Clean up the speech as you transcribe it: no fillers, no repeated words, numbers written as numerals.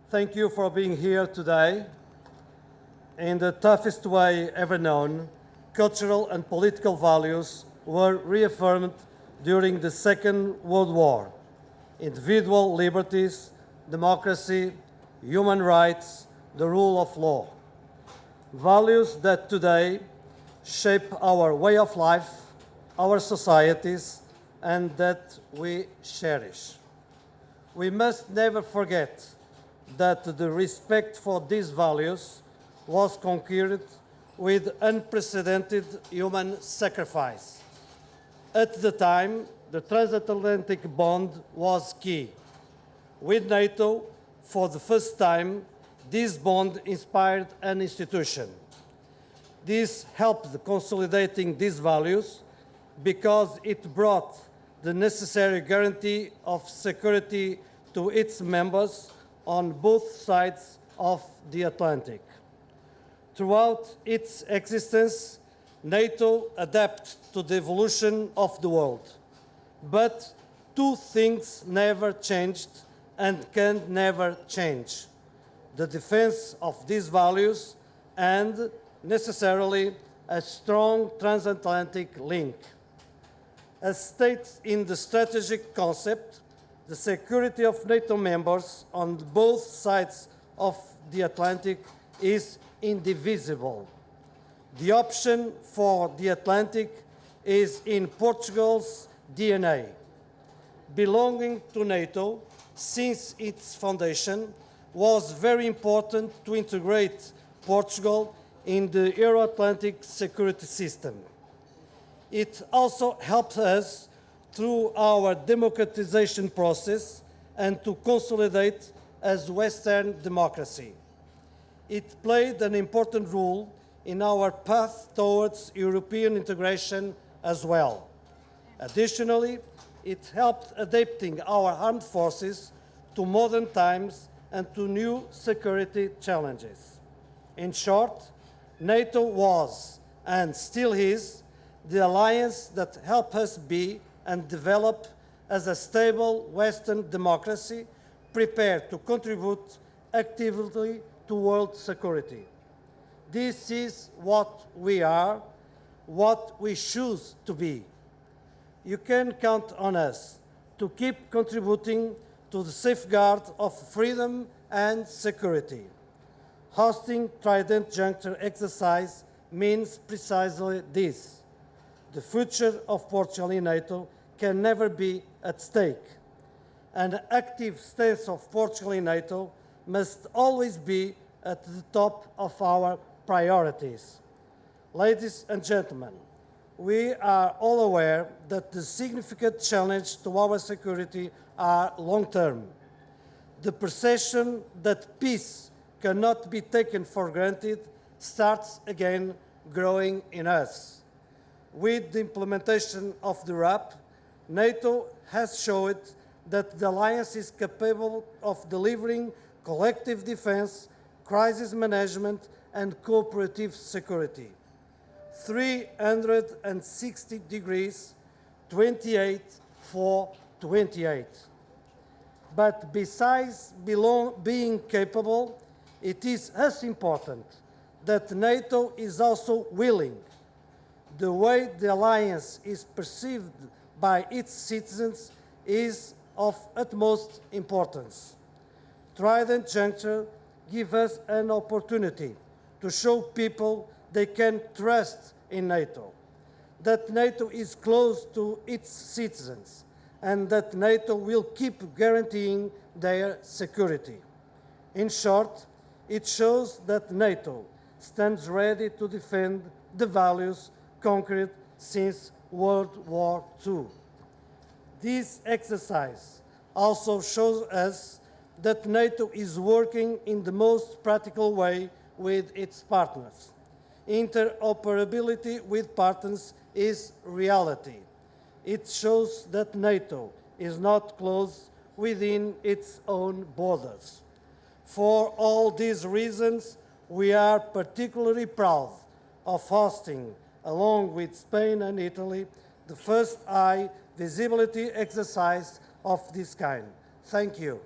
Thank you for being here today. In the toughest way ever known, cultural and political values were reaffirmed during the Second World War. Individual liberties, democracy, human rights, the rule of law. Values that today shape our way of life, our societies, and that we cherish. We must never forget that the respect for these values was conquered with unprecedented human sacrifice. At the time, the transatlantic bond was key. With NATO, for the first time, this bond inspired an institution. This helped consolidating these values because it brought the necessary guarantee of security to its members on both sides of the Atlantic. Throughout its existence, NATO adapted to the evolution of the world. But two things never changed and can never change: the defense of these values and, necessarily, a strong transatlantic link. As stated in the strategic concept, the security of NATO members on both sides of the Atlantic is indivisible. The option for the Atlantic is in Portugal's DNA. Belonging to NATO since its foundation was very important to integrate Portugal in the Euro-Atlantic security system. It also helped us through our democratization process and to consolidate as Western democracy. It played an important role in our path towards European integration as well. Additionally, it helped adapting our armed forces to modern times and to new security challenges. In short, NATO was, and still is, the alliance that helped us be and develop as a stable Western democracy prepared to contribute actively to world security. This is what we are, what we choose to be. You can count on us to keep contributing to the safeguard of freedom and security. Hosting Trident Juncture exercise means precisely this. The future of Portugal in NATO can never be at stake. An active stance of Portugal in NATO must always be at the top of our priorities. Ladies and gentlemen, we are all aware that the significant challenge to our security are long-term. The perception that peace cannot be taken for granted starts again growing in us. With the implementation of the RAP, NATO has showed that the alliance is capable of delivering collective defense, crisis management, and cooperative security. 360 degrees, 28 for 28. But besides being capable, it is as important that NATO is also willing. The way the alliance is perceived by its citizens is of utmost importance. Trident Juncture gives us an opportunity to show people they can trust in NATO, that NATO is close to its citizens, and that NATO will keep guaranteeing their security. In short, it shows that NATO stands ready to defend the values conquered since World War II. This exercise also shows us that NATO is working in the most practical way with its partners. Interoperability with partners is reality. It shows that NATO is not closed within its own borders. For all these reasons, we are particularly proud of hosting, along with Spain and Italy, the first high visibility exercise of this kind. Thank you.